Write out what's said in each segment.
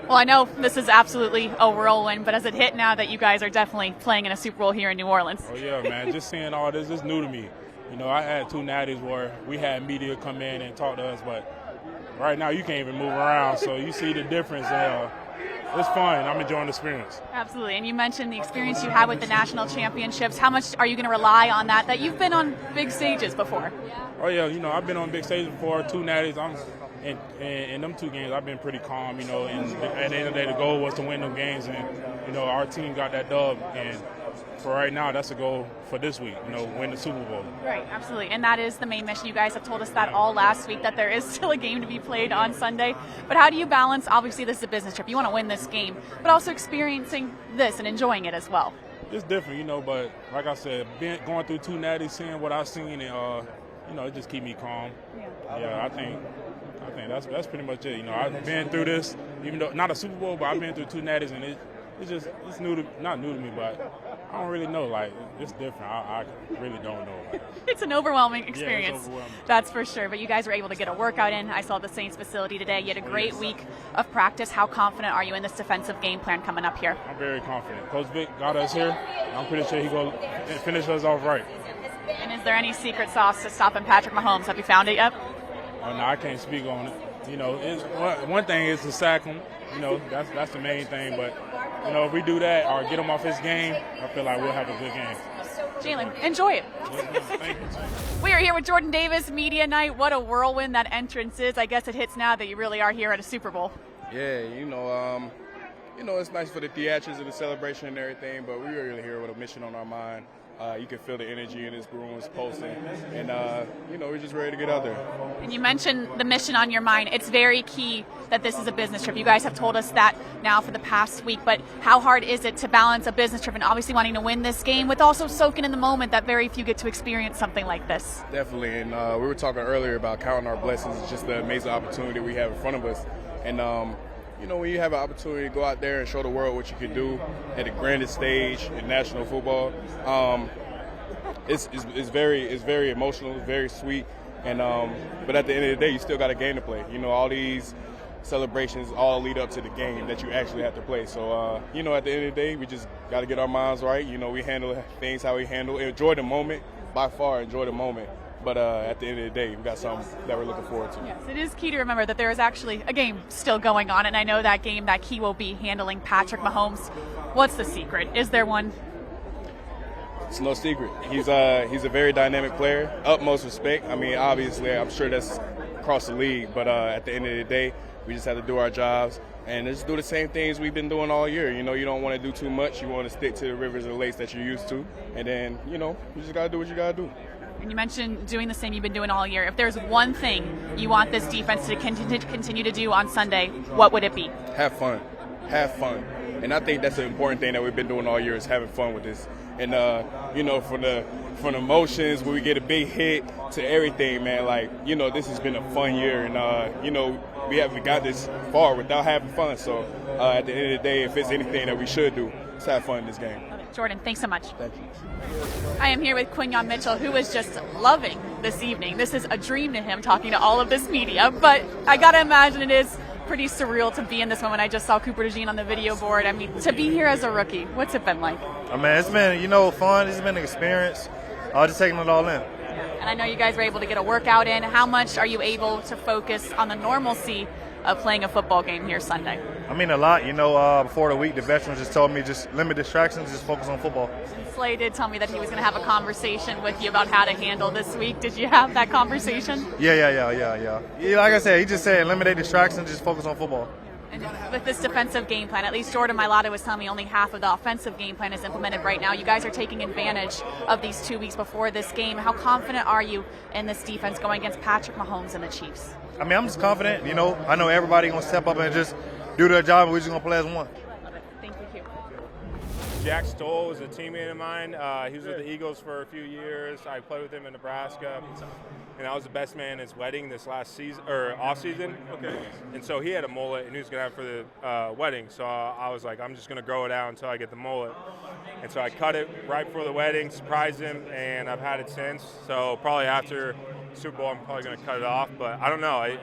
Well, I know this is absolutely a whirlwind, but as it hit now that you guys are definitely playing in a Super Bowl here in New Orleans? Oh, yeah, man. Just seeing all this is new to me. You know, I had 2 natties where we had media come in and talk to us, but right now you can't even move around, so you see the difference. It's fun. I'm enjoying the experience. Absolutely. And you mentioned the experience you had with the national championships. How much are you going to rely on that you've been on big stages before? Oh, yeah. You know, I've been on big stages before, 2 natties. In them 2 games, I've been pretty calm, you know, and at the end of the day, the goal was to win them games, and, you know, our team got that dub, and for right now, that's a goal for this week, you know, win the Super Bowl. Right, absolutely, and that is the main mission. You guys have told us that all last week, that there is still a game to be played on Sunday, but how do you balance, obviously this is a business trip, you want to win this game, but also experiencing this and enjoying it as well? It's different, you know, but like I said, going through 2 natties, seeing what I've seen, and, you know, it just keep me calm. Yeah, I think that's pretty much it. You know, I've been through this, even though not a Super Bowl, but I've been through 2 natties, and it's new to, not new to me, but I don't really know. Like, it's different. I really don't know. It's an overwhelming experience. Yeah, it's overwhelming. That's for sure. But you guys were able to get a workout in. I saw the Saints facility today. You had a great week of practice. How confident are you in this defensive game plan coming up here? I'm very confident. Coach Vic got us here. I'm pretty sure he's going to finish us off right. And is there any secret sauce to stopping Patrick Mahomes? Have you found it yet? Oh, no, I can't speak on it. You know, one thing is to sack him. You know, that's the main thing. But, you know, if we do that or get him off his game, I feel like we'll have a good game. Jalen, enjoy it. Thank you. We are here with Jordan Davis, Media Night. What a whirlwind that entrance is. I guess it hits now that you really are here at a Super Bowl. Yeah, you know, it's nice for the theatrics and the celebration and everything, but we're really here with a mission on our mind. You can feel the energy in this room is pulsing, and you know, we're just ready to get out there. And you mentioned the mission on your mind. It's very key that this is a business trip. You guys have told us that now for the past week, but how hard is it to balance a business trip and obviously wanting to win this game with also soaking in the moment that very few get to experience something like this? Definitely, and we were talking earlier about counting our blessings. It's just the amazing opportunity we have in front of us, and you know, when you have an opportunity to go out there and show the world what you can do at the grandest stage in national football, it's very emotional, it's very sweet, and but at the end of the day, you still got a game to play. You know, all these celebrations all lead up to the game that you actually have to play. So, you know, at the end of the day, we just got to get our minds right. You know, we handle things how we handle. Enjoy the moment, by far, enjoy the moment. But at the end of the day, we've got something that we're looking forward to. Yes, it is key to remember that there is actually a game still going on, and I know that game, that key will be handling Patrick Mahomes. What's the secret? Is there one? It's no secret. He's a very dynamic player, utmost respect. I mean, obviously, I'm sure that's across the league, but at the end of the day, we just have to do our jobs and just do the same things we've been doing all year. You know, you don't want to do too much. You want to stick to the rivers and lakes that you're used to, and then, you know, you just got to do what you got to do. And you mentioned doing the same you've been doing all year. If there's one thing you want this defense to continue to do on Sunday, what would it be? Have fun. Have fun. And I think that's an important thing that we've been doing all year is having fun with this. And, you know, from the emotions when we get a big hit to everything, man, like, you know, this has been a fun year. And, you know, we haven't got this far without having fun. So at the end of the day, if it's anything that we should do, let's have fun in this game. Jordan, thanks so much. Thank you. I am here with Quinyon Mitchell, who is just loving this evening. This is a dream to him, talking to all of this media, but I gotta imagine it is pretty surreal to be in this moment. I just saw Cooper DeJean on the video board. I mean, to be here as a rookie, what's it been like? I mean, it's been, you know, fun. It's been an experience. Just taking it all in. And I know you guys were able to get a workout in. How much are you able to focus on the normalcy of playing a football game here Sunday? I mean, a lot. You know, before the week, the veterans just told me just limit distractions, just focus on football. And Slay did tell me that he was going to have a conversation with you about how to handle this week. Did you have that conversation? Yeah. Like I said, he just said eliminate distractions, just focus on football. And with this defensive game plan, at least Jordan Mailata was telling me only half of the offensive game plan is implemented right now. You guys are taking advantage of these 2 weeks before this game. How confident are you in this defense going against Patrick Mahomes and the Chiefs? I mean, I'm just confident. You know, I know everybody going to step up and just do their job, and we're just going to play as one. Love it. Thank you. Jack Stoll was a teammate of mine. He was with the Eagles for a few years. I played with him in Nebraska, and I was the best man at his wedding this last season or off season. Okay. And so he had a mullet, and he was gonna have for the wedding. So I was like, I'm just gonna grow it out until I get the mullet. And so I cut it right before the wedding, surprised him, and I've had it since. So probably after Super Bowl, I'm probably gonna cut it off. But I don't know.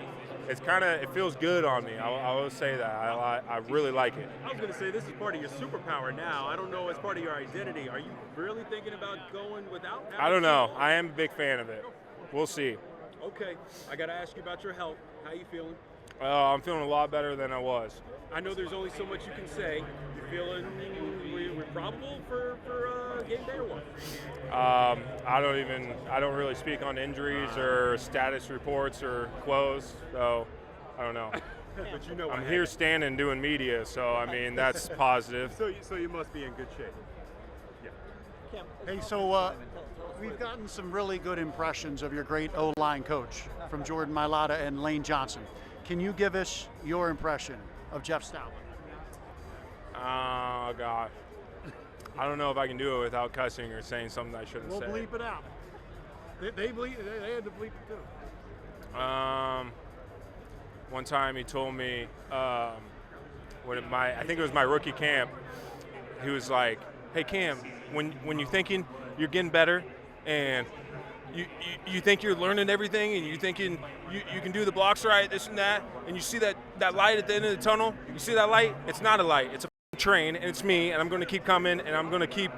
it feels good on me. I will say that. I really like it. I was going to say, this is part of your superpower now. I don't know, as part of your identity, are you really thinking about going without? I don't know. I am a big fan of it. We'll see. Okay, I got to ask you about your health. How you feeling? I'm feeling a lot better than I was. I know there's only so much you can say. You feeling we're probable for game day or what? I don't really speak on injuries or status reports or quos, so I don't know. But you know, I'm here standing doing media, so I mean that's positive. So you must be in good shape. Yeah. Hey, so we've gotten some really good impressions of your great O-line coach from Jordan Mailata and Lane Johnson. Can you give us your impression of Jeff Stoutland? Oh, God. I don't know if I can do it without cussing or saying something I shouldn't say. We'll bleep it out. They had to bleep it too. One time he told me, I think it was my rookie camp, he was like, hey, Cam, when you're thinking you're getting better and you think you're learning everything and you're thinking you can do the blocks right, this and that, and you see that light at the end of the tunnel, you see that light? It's not a light. It's a train, and it's me, and I'm going to keep coming, and I'm going to keep,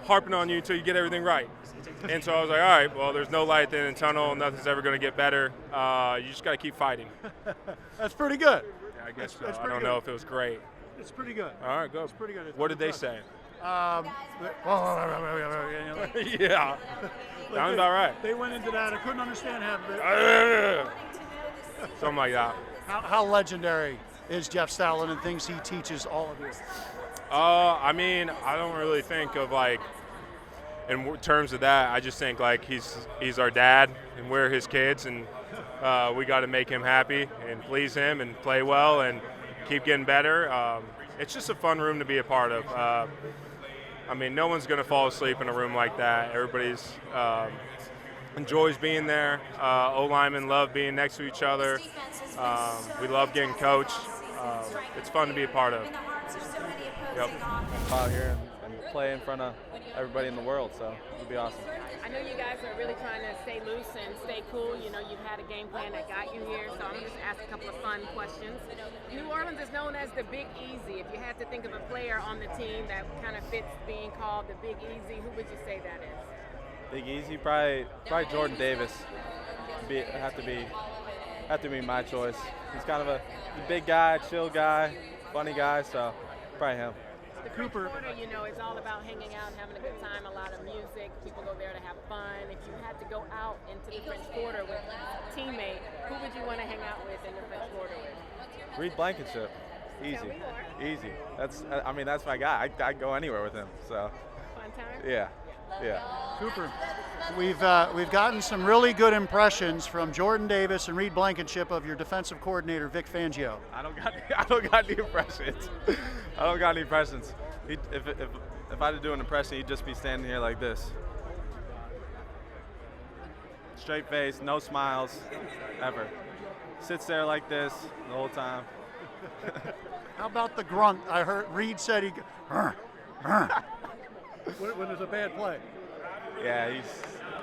harping on you until you get everything right. And so I was like, all right, well, there's no light at the end of the tunnel. Nothing's ever going to get better. You just got to keep fighting. That's pretty good. Yeah, I guess That's so. I pretty don't good. know if it was great. It's pretty good. All right, go. It's pretty good. What did they say? Yeah. Yeah. Sounds about right. They went into that. I couldn't understand half of it. Something like that. How legendary is Jeff Stoutland and things he teaches all of you? I mean, I don't really think of in terms of that. I just think he's our dad and we're his kids, and we got to make him happy and please him and play well and keep getting better. It's just a fun room to be a part of. I mean, no one's going to fall asleep in a room like that. Everybody's enjoys being there. O-linemen love being next to each other. We love getting coached. It's fun to be a part of. Yep. Out here and play in front of everybody in the world, so it'll be awesome. I know you guys are really trying to stay loose and stay cool. You know, you've had a game plan that got you here, so I'm going to just ask a couple of fun questions. New Orleans is known as the Big Easy. If you had to think of a player on the team that kind of fits being called the Big Easy, who would you say that is? Big Easy, probably Jordan Davis. Have to be my choice. He's kind of a big guy, chill guy, funny guy, so probably him. The French Quarter, you know, is all about hanging out and having a good time, a lot of music. People go there to have fun. If you had to go out into the French Quarter with a teammate, who would you want to hang out with in the French Quarter with? Reed Blankenship. Easy. That's my guy. I'd go anywhere with him. So. Fun time? Yeah. Cooper, we've gotten some really good impressions from Jordan Davis and Reed Blankenship of your defensive coordinator Vic Fangio. I don't got any impressions. If I had to do an impression, he'd just be standing here like this. Straight face, no smiles, ever. Sits there like this the whole time. How about the grunt? I heard Reed said he when there's a bad play. Yeah,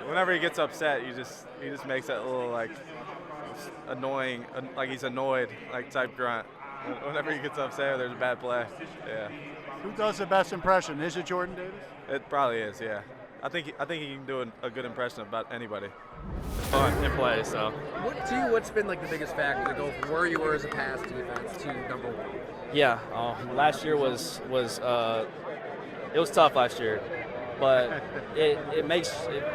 whenever he gets upset, he just makes that little annoying, like he's annoyed, type grunt. Whenever he gets upset or there's a bad play. Yeah. Who does the best impression? Is it Jordan Davis? It probably is, yeah. I think he can do a good impression of about anybody. It's fun to play, so. What's been the biggest factor to go from where you were as a pass defense to number one? Yeah, last year was it was tough last year, but it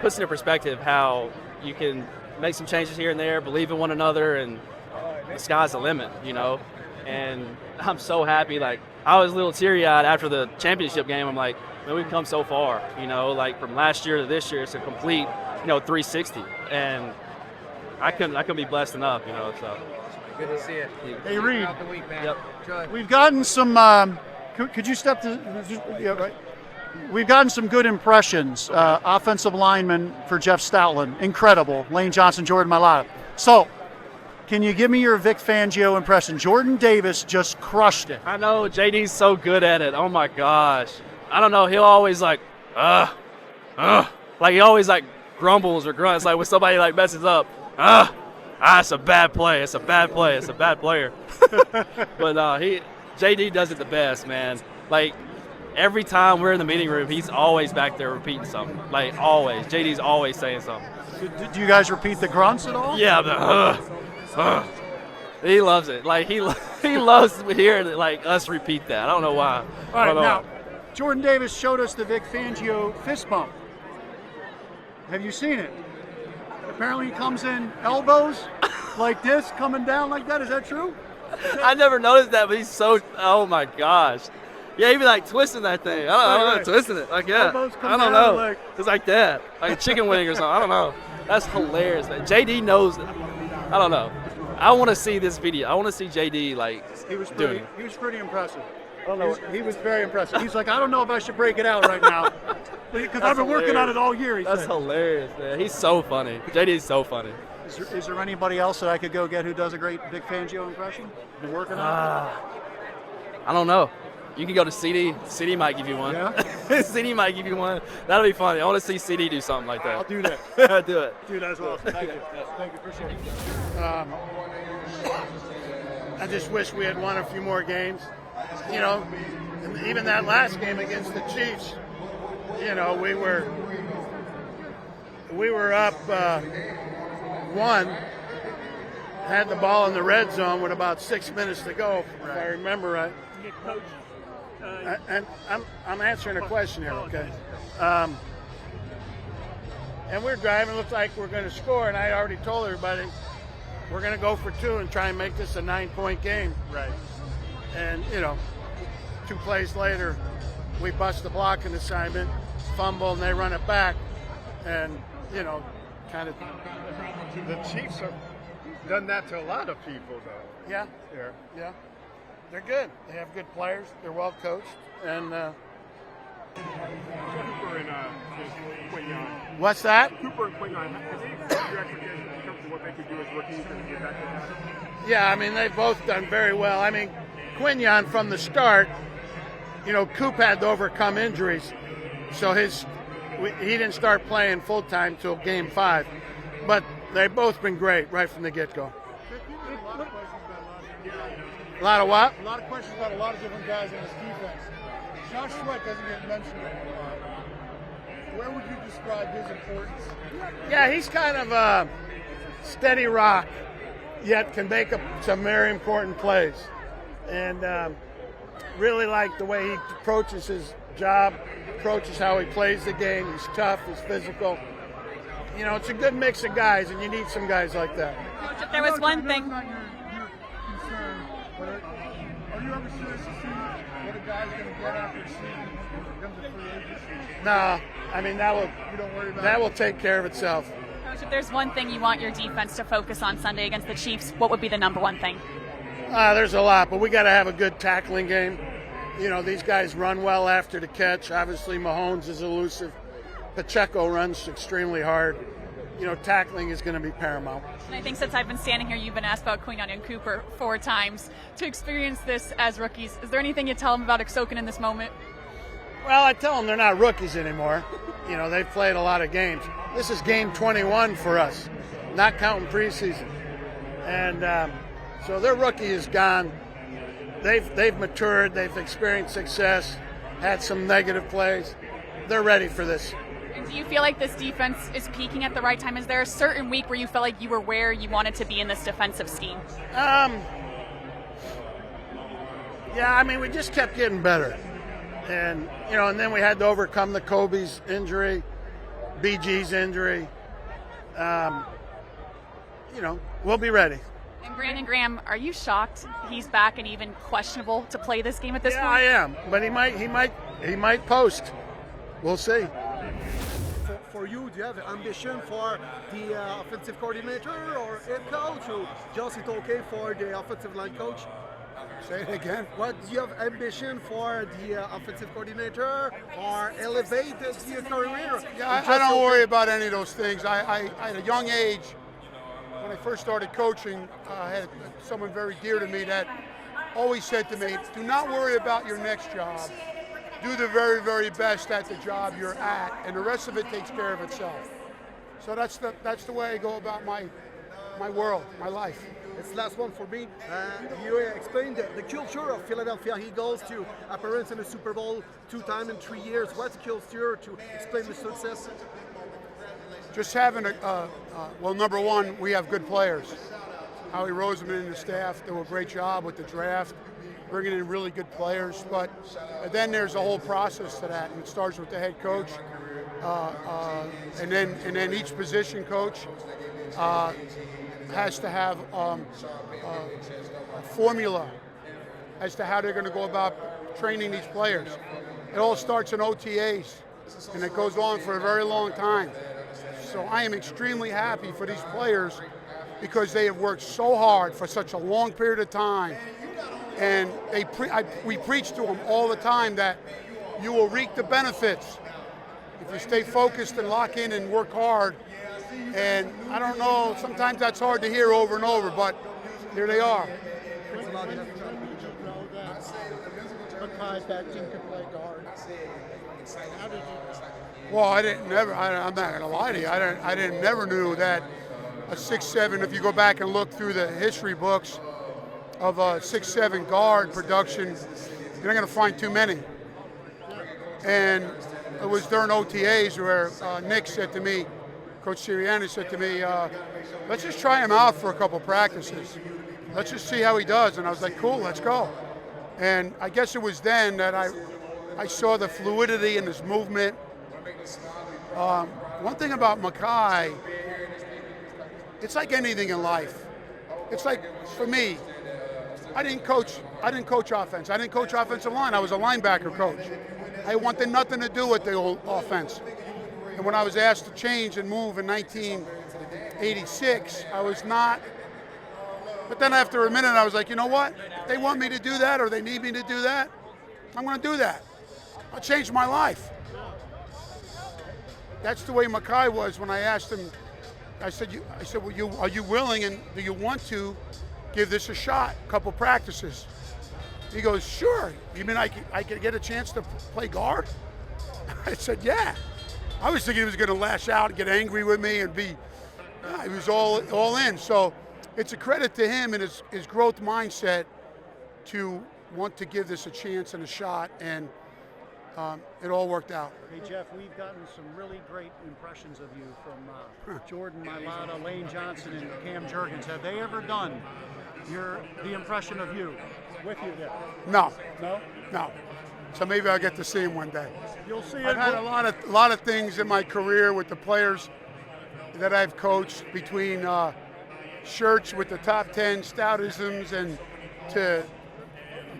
puts into perspective how you can make some changes here and there, believe in one another, and the sky's the limit, And I'm so happy. I was a little teary-eyed after the championship game. I'm like, man, we've come so far. From last year to this year, it's a complete, 360, and I couldn't be blessed enough. So. Good to see it. Hey, Reed. Throughout the week, man. Yep. We've gotten some. Could you step to? Yeah, right. We've gotten some good impressions. Offensive lineman for Jeff Stoutland, incredible. Lane Johnson, Jordan Mailata. So, can you give me your Vic Fangio impression? Jordan Davis just crushed it. I know, JD's so good at it. Oh my gosh. I don't know, he'll always he always grumbles or grunts when somebody messes up. it's a bad play. It's a bad play. It's a bad player. But JD does it the best, man. Like, every time we're in the meeting room, he's always back there repeating something. Like, always. JD's always saying something. Do you guys repeat the grunts at all? Yeah, but he loves it. Like, he loves hearing like us repeat that. I don't know why. All right, now, Jordan Davis showed us the Vic Fangio fist bump. Have you seen it? Apparently he comes in elbows like this, coming down like that. Is that true? I never noticed that, but he's so, oh my gosh. Yeah, he'd be like twisting that thing. I don't know, twisting it. Like, yeah. I don't know. Like, it's like that. Like a chicken wing or something. I don't know. That's hilarious. Man. JD knows it. I don't know. I want to see this video. I want to see JD like doing it. He was pretty impressive. I don't know. He was very impressive. He's like, I don't know if I should break it out right now. Because I've been working on it all year. That's hilarious, man. He's so funny. JD's so funny. Is there anybody else that I could go get who does a great Vic Fangio impression? Been working on it? I don't know. You can go to CD. CD might give you one. Yeah? CD might give you one. That'll be funny. I want to see CD do something like that. I'll do that. Do it. Do that as well. Thank you. Thank you. Appreciate it. I just wish we had won a few more games. You know, even that last game against the Chiefs, you know, we were up 1, had the ball in the red zone with about 6 minutes to go, if I remember right. And I'm answering a question here, okay? And we're driving, looked like we're going to score, and I already told everybody we're going to go for 2 and try and make this a 9-point game. Right. And, you know, 2 plays later, we bust the blocking assignment, fumble, and they run it back. And, you know, kind of. The Chiefs have done that to a lot of people, though. Yeah. Yeah. They're good. They have good players. They're well coached. And Cooper and Quinyon. What's that? Cooper and Quinyon. Have they exceeded your expectations in terms of what they could do as rookies and get back to that? Yeah, I mean, they've both done very well. I mean, Quinyon from the start, you know, Coop had to overcome injuries, so he didn't start playing full time till game 5. But they've both been great right from the get-go. A lot of what? A lot of questions about a lot of different guys in this defense. Josh Sweat doesn't get mentioned a lot. Where would you describe his importance? Yeah, he's kind of a steady rock, yet can make some very important plays. And really like the way he approaches his job, approaches how he plays the game. He's tough, he's physical. You know, it's a good mix of guys, and you need some guys like that. Coach, if there was one thing. Are you ever serious to see what a guy's going to get after a season when it comes to free agency? No, I mean, that will take care of itself. Coach, if there's one thing you want your defense to focus on Sunday against the Chiefs, what would be the number one thing? There's a lot, but we got to have a good tackling game. You know, these guys run well after the catch. Obviously, Mahomes is elusive. Pacheco runs extremely hard. You know, tackling is going to be paramount. And I think since I've been standing here, you've been asked about Quinyon and Cooper 4 times. To experience this as rookies, is there anything you tell them about soaking in this moment? Well, I tell them they're not rookies anymore. You know, they've played a lot of games. This is game 21 for us, not counting preseason. And so their rookie is gone. They've matured. They've experienced success, had some negative plays. They're ready for this. And do you feel like this defense is peaking at the right time? Is there a certain week where you felt like you were where you wanted to be in this defensive scheme? Yeah, I mean, we just kept getting better. And, you know, and then we had to overcome the Kobe's injury, BG's injury. You know, we'll be ready. And Brandon Graham, are you shocked he's back and even questionable to play this game at this point? Yeah, I am. But he might post. We'll see. For you, do you have ambition for the offensive coordinator or head coach, or just it's okay for the offensive line coach? Say it again. What do you have ambition for the offensive coordinator or elevate the coordinator? Yeah, I don't worry about any of those things. I at a young age, when I first started coaching, I had someone very dear to me that always said to me, do not worry about your next job. Do the very, very best at the job you're at, and the rest of it takes care of itself. So that's the way I go about my my world, my life. It's the last one for me. You explained the culture of Philadelphia Eagles to appearance in the Super Bowl 2 times in 3 years. What's the culture to explain the success? Just having well, number one, we have good players. Howie Roseman and the staff do a great job with the draft, bringing in really good players. But then there's a whole process to that, and it starts with the head coach, and then each position coach has to have a formula as to how they're going to go about training these players. It all starts in OTAs, and it goes on for a very long time. So I am extremely happy for these players because they have worked so hard for such a long period of time. And we preach to them all the time that you will reap the benefits if you stay focused and lock in and work hard. And I don't know, sometimes that's hard to hear over and over, but here they are. Well, I'm not going to lie to you. I never knew that a 6'7", if you go back and look through the history books of a 6'7" guard production, you're not going to find too many. And it was during OTAs where Nick said to me, Coach Sirianni said to me, let's just try him out for a couple practices. Let's just see how he does. And I was like, cool, let's go. And I guess it was then that I saw the fluidity in his movement. One thing about Makai, it's like anything in life. It's like, for me, I didn't coach offense. I didn't coach offensive line. I was a linebacker coach. I wanted nothing to do with the old offense. And when I was asked to change and move in 1986, I was not. But then after a minute, I was like, you know what? If they want me to do that or they need me to do that, I'm going to do that. I'll change my life. That's the way Makai was when I asked him. I said, well, are you willing and do you want to give this a shot, a couple practices? He goes, sure. You mean I could get a chance to play guard? I said, yeah. I was thinking he was going to lash out and get angry with me and be, he was all in. So it's a credit to him and his growth mindset to want to give this a chance and a shot, and it all worked out. Hey, Jeff, we've gotten some really great impressions of you from Jordan Mailata, Lane Johnson, and Cam Jurgens. Have they ever done the impression of you with you there? No. No? No. So maybe I'll get to see him one day. You'll see I've had a lot of things in my career with the players that I've coached, between shirts with the top 10 stoutisms and to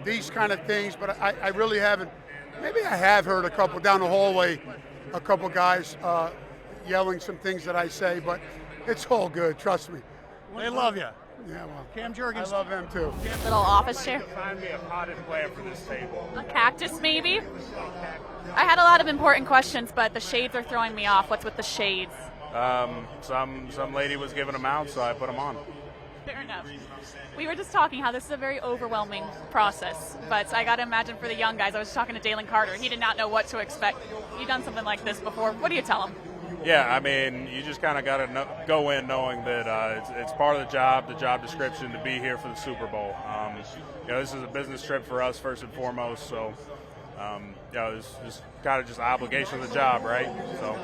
these kind of things, but I really haven't. Maybe I have heard a couple down the hallway, a couple guys yelling some things that I say, but it's all good, trust me. They love you. Yeah, well, Cam Jurgens. I love them too. Little office chair. Find me a potted plant for this table. A cactus, maybe? I had a lot of important questions, but the shades are throwing me off. What's with the shades? Some lady was giving them out, so I put them on. Fair enough. We were just talking how this is a very overwhelming process, but I got to imagine for the young guys, I was talking to Jalen Carter. He did not know what to expect. You've done something like this before. What do you tell him? Yeah, I mean, you just kind of got to go in knowing that it's part of the job description, to be here for the Super Bowl. This is a business trip for us first and foremost, so it's just kind of just the obligation of the job, right? So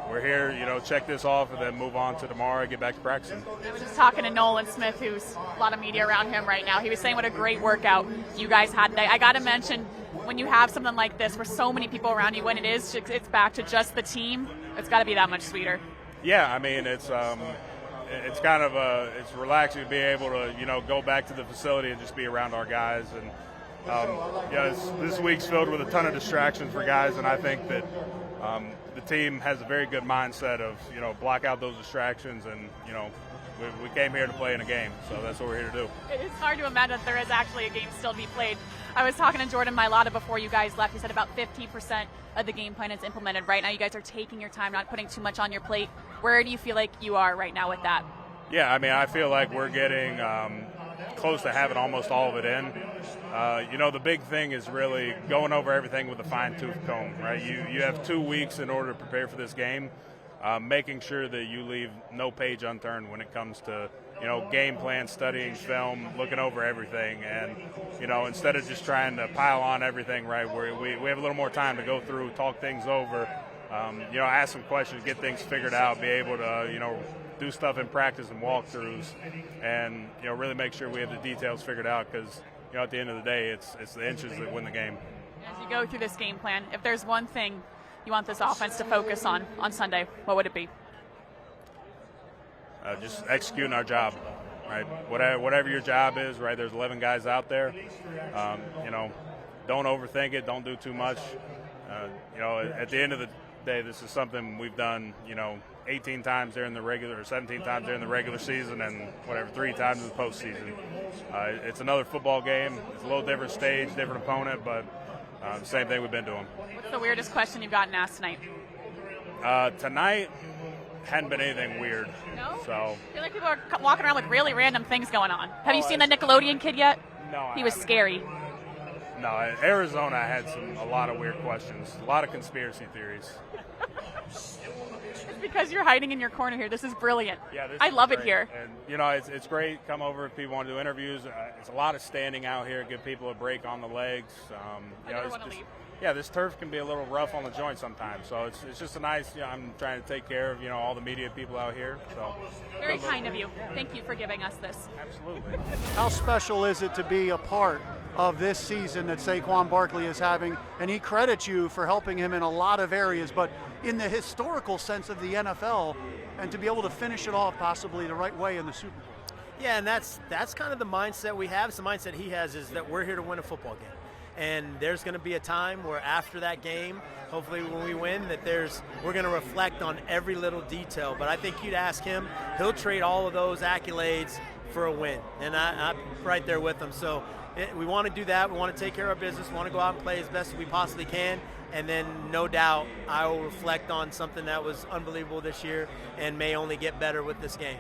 we're here, check this off and then move on to tomorrow and get back to practicing. I was just talking to Nolan Smith, who's a lot of media around him right now. He was saying what a great workout you guys had today. I got to mention, when you have something like this where so many people around you, when it's back to just the team, it's got to be that much sweeter. Yeah, I mean, it's kind of it's relaxing to be able to go back to the facility and just be around our guys. And this week's filled with a ton of distractions for guys, and I think that the team has a very good mindset of block out those distractions, and we came here to play in a game, so that's what we're here to do. It's hard to imagine that there is actually a game still to be played. I was talking to Jordan Mailata before you guys left. He said about 50% of the game plan is implemented right now. You guys are taking your time, not putting too much on your plate. Where do you feel like you are right now with that? Yeah, I mean, I feel like we're getting close to having almost all of it in. The big thing is really going over everything with a fine-tooth comb, right? You have 2 weeks in order to prepare for this game. making sure that you leave no page unturned when it comes to, game plan, studying film, looking over everything. And, instead of just trying to pile on everything, right, we have a little more time to go through, talk things over, ask some questions, get things figured out, be able to, do stuff in practice and walkthroughs, and, really make sure we have the details figured out because, at the end of the day, it's the inches that win the game. As you go through this game plan, if there's one thing you want this offense to focus on Sunday, what would it be? Just executing our job, right? Whatever your job is, right? There's 11 guys out there. Don't overthink it. Don't do too much. At the end of the day, this is something we've done, 18 times during the regular, or 17 times during the regular season, and 3 times in the postseason. It's another football game. It's a little different stage, different opponent, but same thing we've been doing. What's the weirdest question you've gotten asked tonight? Tonight hadn't been anything weird. No? So I feel like people are walking around with really random things going on. Have you seen the Nickelodeon kid yet? No, he was scary. No, Arizona had a lot of weird questions, a lot of conspiracy theories. It's because you're hiding in your corner here. This is brilliant. Yeah, I love it here. And it's great. Come over if people want to do interviews. It's a lot of standing out here, give people a break on the legs. I never want to leave. Yeah, this turf can be a little rough on the joint sometimes. So it's just a nice. I'm trying to take care of all the media people out here. So very kind of you. Thank you for giving us this. Absolutely. How special is it to be a part of this season that Saquon Barkley is having? And he credits you for helping him in a lot of areas, but in the historical sense of the NFL, and to be able to finish it off possibly the right way in the Super Bowl. Yeah, and that's kind of the mindset we have. It's the mindset he has, is that we're here to win a football game. And there's going to be a time where after that game, hopefully when we win, we're going to reflect on every little detail. But I think you'd ask him, he'll trade all of those accolades for a win. And I'm right there with him. So we want to do that. We want to take care of our business. We want to go out and play as best as we possibly can. And then no doubt I will reflect on something that was unbelievable this year and may only get better with this game.